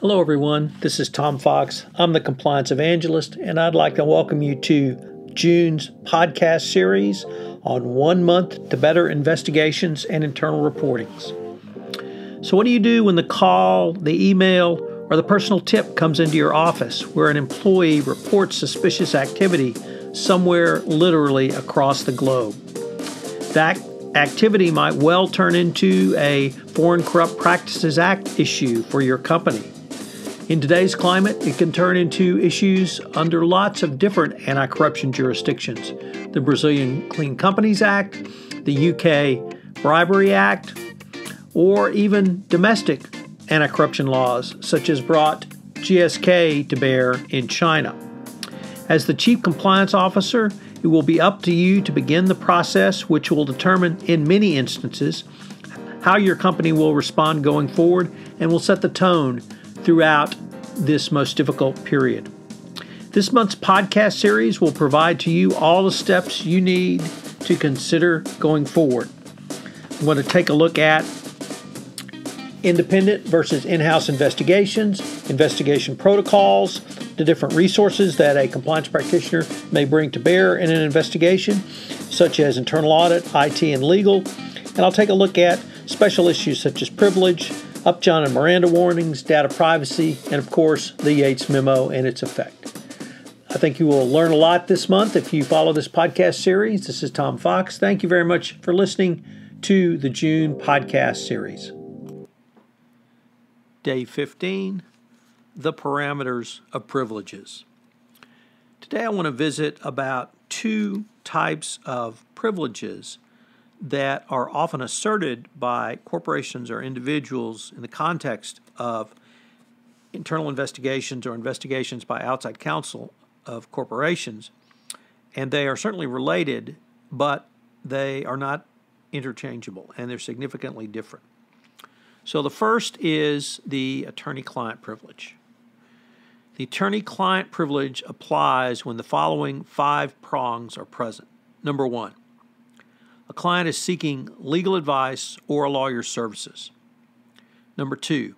Hello everyone, this is Tom Fox. I'm the Compliance Evangelist, and I'd like to welcome you to June's podcast series on 1 month to better investigations and internal reportings. So what do you do when the call, the email, or the personal tip comes into your office where an employee reports suspicious activity somewhere literally across the globe? That activity might well turn into a Foreign Corrupt Practices Act issue for your company. In today's climate, it can turn into issues under lots of different anti-corruption jurisdictions. The Brazilian Clean Companies Act, the UK Bribery Act, or even domestic anti-corruption laws, such as brought GSK to bear in China. As the Chief Compliance Officer, it will be up to you to begin the process, which will determine, in many instances, how your company will respond going forward and will set the tone throughout this most difficult period. This month's podcast series will provide to you all the steps you need to consider going forward. I'm going to take a look at independent versus in-house investigations, investigation protocols, the different resources that a compliance practitioner may bring to bear in an investigation, such as internal audit, IT, and legal. And I'll take a look at special issues such as privilege, Upjohn and Miranda warnings, data privacy, and of course, the Yates memo and its effect. I think you will learn a lot this month if you follow this podcast series. This is Tom Fox. Thank you very much for listening to the June podcast series. Day 15, the parameters of privileges. Today I want to visit about two types of privileges that are often asserted by corporations or individuals in the context of internal investigations or investigations by outside counsel of corporations. And they are certainly related, but they are not interchangeable, and they're significantly different. So the first is the attorney-client privilege. The attorney-client privilege applies when the following 5 prongs are present. Number 1, a client is seeking legal advice or a lawyer's services. Number 2,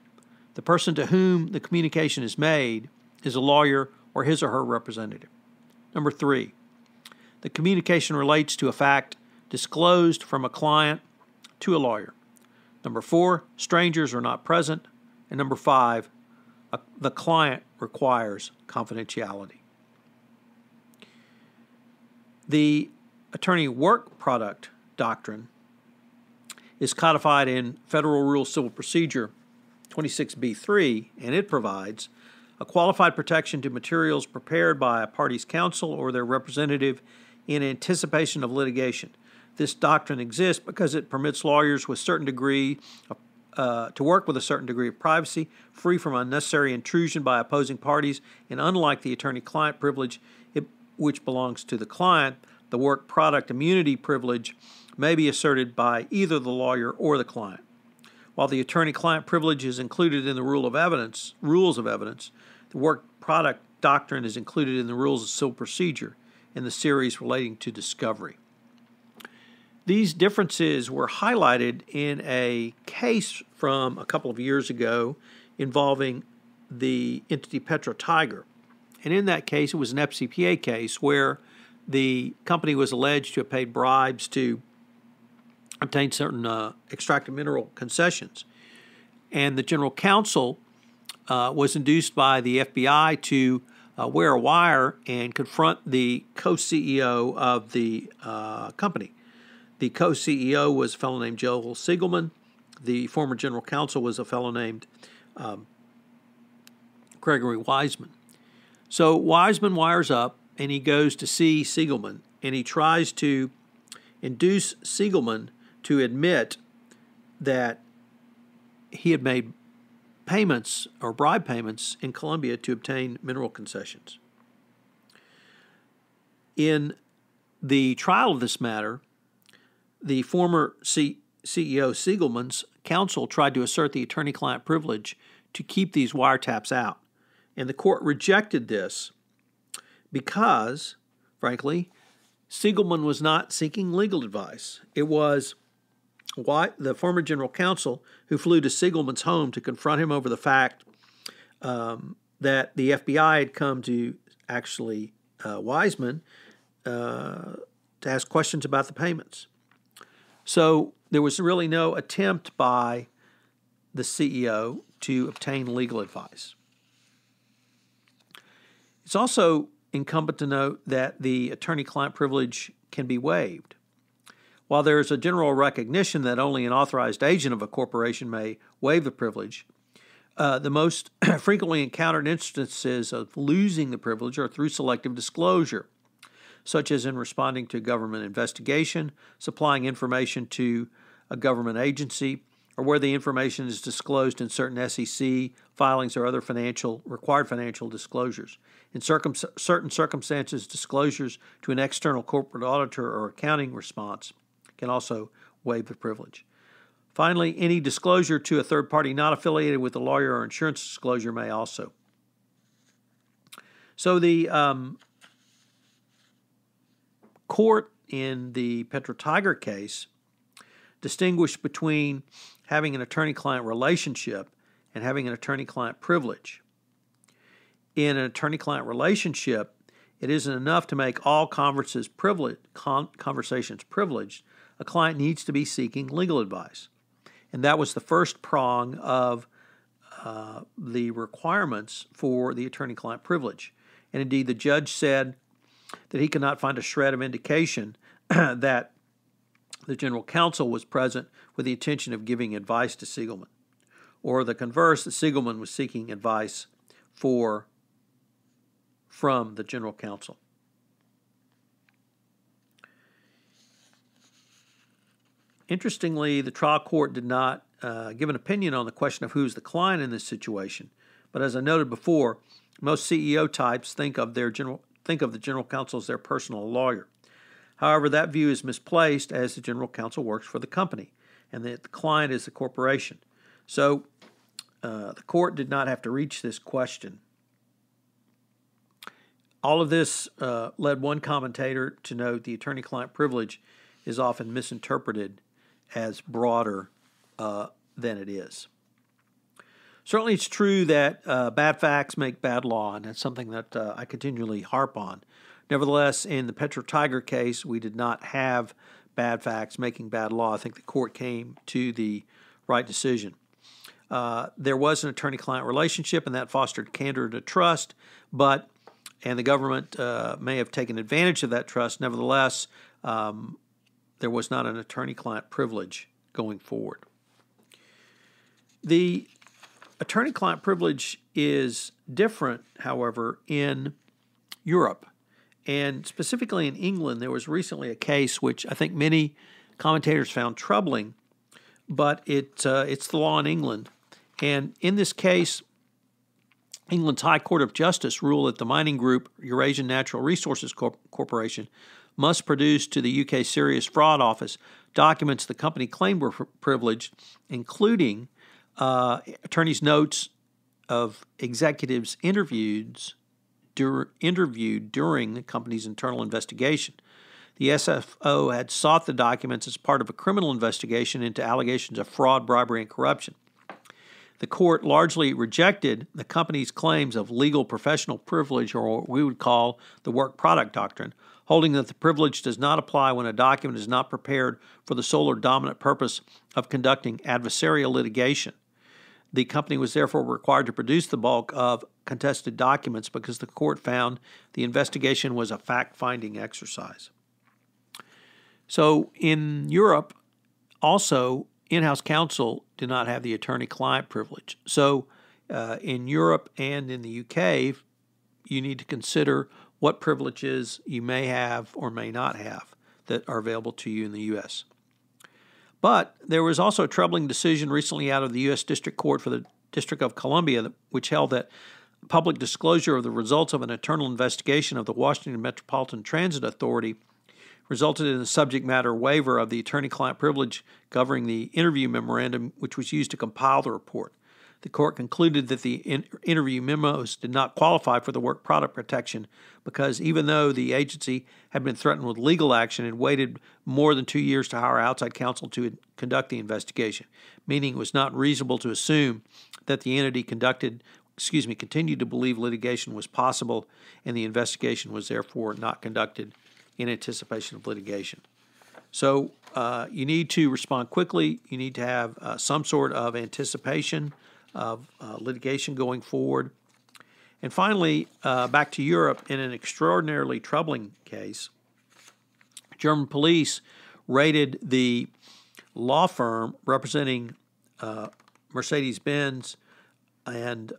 the person to whom the communication is made is a lawyer or his or her representative. Number 3, the communication relates to a fact disclosed from a client to a lawyer. Number 4, strangers are not present. And number 5, the client requires confidentiality. The attorney work product doctrine is codified in Federal Rule Civil Procedure 26b3, and it provides a qualified protection to materials prepared by a party's counsel or their representative in anticipation of litigation. This doctrine exists because it permits lawyers with certain degree to work with a certain degree of privacy, free from unnecessary intrusion by opposing parties, and unlike the attorney-client privilege, which belongs to the client, the work product immunity privilege may be asserted by either the lawyer or the client. While the attorney-client privilege is included in the rules of evidence, the work product doctrine is included in the rules of civil procedure in the series relating to discovery. These differences were highlighted in a case from a couple of years ago involving the entity Petro Tiger. And in that case, it was an FCPA case where the company was alleged to have paid bribes to obtain certain extractive mineral concessions. And the general counsel was induced by the FBI to wear a wire and confront the co-CEO of the company. The co-CEO was a fellow named Joel Siegelman. The former general counsel was a fellow named Gregory Wiseman. So Wiseman wires up, and he goes to see Siegelman, and he tries to induce Siegelman to admit that he had made payments or bribe payments in Colombia to obtain mineral concessions. In the trial of this matter, the former CEO Siegelman's counsel tried to assert the attorney-client privilege to keep these wiretaps out. And the court rejected this because, frankly, Siegelman was not seeking legal advice. It was the former general counsel who flew to Siegelman's home to confront him over the fact that the FBI had come to actually Wiseman to ask questions about the payments. So there was really no attempt by the CEO to obtain legal advice. It's also incumbent to note that the attorney-client privilege can be waived. While there is a general recognition that only an authorized agent of a corporation may waive the privilege, the most frequently encountered instances of losing the privilege are through selective disclosure, such as in responding to a government investigation, supplying information to a government agency, or where the information is disclosed in certain SEC filings or other required financial disclosures. In certain circumstances, disclosures to an external corporate auditor or accounting response can also waive the privilege. Finally, any disclosure to a third party not affiliated with a lawyer or insurance disclosure may also. So the court in the Petro Tiger case distinguished between having an attorney-client relationship and having an attorney-client privilege. In an attorney-client relationship, it isn't enough to make all conversations privileged. A client needs to be seeking legal advice. And that was the first prong of the requirements for the attorney-client privilege. And indeed, the judge said that he could not find a shred of indication that the general counsel was present with the intention of giving advice to Siegelman, or the converse, that Siegelman was seeking advice from the general counsel. Interestingly, the trial court did not give an opinion on the question of who's the client in this situation. But as I noted before, most CEO types think of the general counsel as their personal lawyer. However, that view is misplaced, as the general counsel works for the company and that the client is the corporation. So the court did not have to reach this question. All of this led one commentator to note the attorney-client privilege is often misinterpreted as broader than it is. Certainly it's true that bad facts make bad law, and that's something that I continually harp on. Nevertheless, in the Petro Tiger case, we did not have bad facts making bad law. I think the court came to the right decision. There was an attorney-client relationship, and that fostered candor to trust, and the government may have taken advantage of that trust. Nevertheless, there was not an attorney-client privilege going forward. The attorney-client privilege is different, however, in Europe. And specifically in England, there was recently a case which I think many commentators found troubling, but it's the law in England. And in this case, England's High Court of Justice ruled that the mining group Eurasian Natural Resources Corporation must produce to the UK Serious Fraud Office documents the company claimed were privileged, including attorneys' notes of executives interviewed during the company's internal investigation. The SFO had sought the documents as part of a criminal investigation into allegations of fraud, bribery, and corruption. The court largely rejected the company's claims of legal professional privilege, or what we would call the work product doctrine, holding that the privilege does not apply when a document is not prepared for the sole or dominant purpose of conducting adversarial litigation. The company was therefore required to produce the bulk of contested documents because the court found the investigation was a fact-finding exercise. So in Europe, also, in-house counsel did not have the attorney-client privilege. So in Europe and in the UK, you need to consider what privileges you may have or may not have that are available to you in the U.S. But there was also a troubling decision recently out of the U.S. District Court for the District of Columbia, which held that public disclosure of the results of an internal investigation of the Washington Metropolitan Transit Authority resulted in a subject matter waiver of the attorney-client privilege governing the interview memorandum, which was used to compile the report. The court concluded that the interview memos did not qualify for the work product protection because even though the agency had been threatened with legal action, it waited more than 2 years to hire outside counsel to conduct the investigation, meaning it was not reasonable to assume that the entity conducted continued to believe litigation was possible, and the investigation was therefore not conducted in anticipation of litigation. So you need to respond quickly. You need to have some sort of anticipation of litigation going forward. And finally, back to Europe, in an extraordinarily troubling case, German police raided the law firm representing Mercedes-Benz and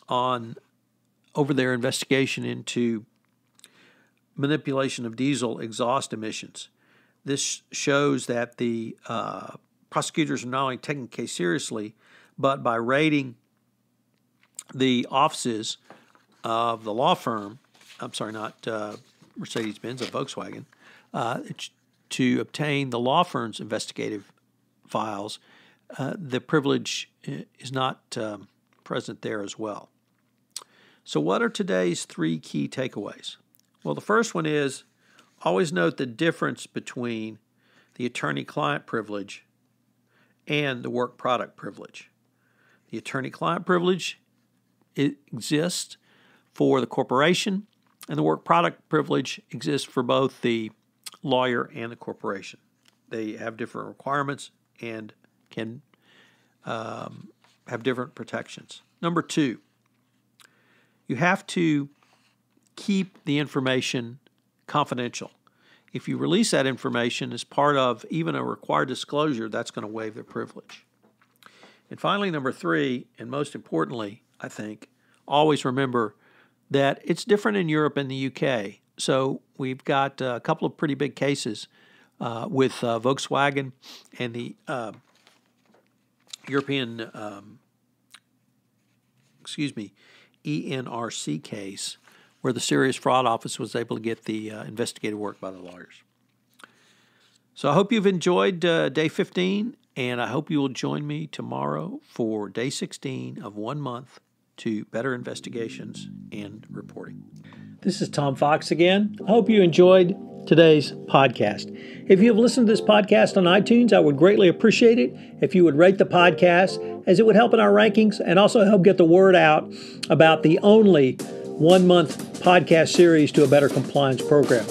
over their investigation into manipulation of diesel exhaust emissions. This shows that the prosecutors are not only taking the case seriously, but by raiding the offices of the law firm, not Mercedes-Benz, of Volkswagen, to obtain the law firm's investigative files, the privilege is not present there as well. So what are today's 3 key takeaways? Well, the first one is always note the difference between the attorney-client privilege and the work product privilege. The attorney-client privilege exists for the corporation, and the work product privilege exists for both the lawyer and the corporation. They have different requirements and can have different protections. Number 2, you have to keep the information confidential. If you release that information as part of even a required disclosure, that's going to waive the privilege. And finally, number 3, and most importantly, I think, always remember that it's different in Europe and the UK. So we've got a couple of pretty big cases with Volkswagen and the European, ENRC case, where the Serious Fraud Office was able to get the investigative work by the lawyers. So I hope you've enjoyed day 15, and I hope you will join me tomorrow for day 16 of 1 month to better investigations and reporting. This is Tom Fox again. I hope you enjoyed today's podcast. If you have listened to this podcast on iTunes, I would greatly appreciate it if you would rate the podcast, as it would help in our rankings and also help get the word out about the only 1 month podcast series to a better compliance program.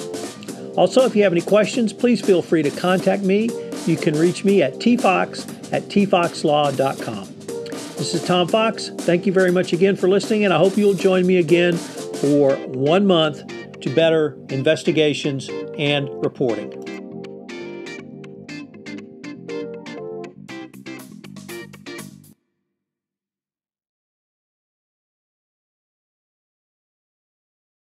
Also, if you have any questions, please feel free to contact me. You can reach me at tfox@tfoxlaw.com. This is Tom Fox. Thank you very much again for listening, and I hope you'll join me again for 1 month to better investigations and reporting.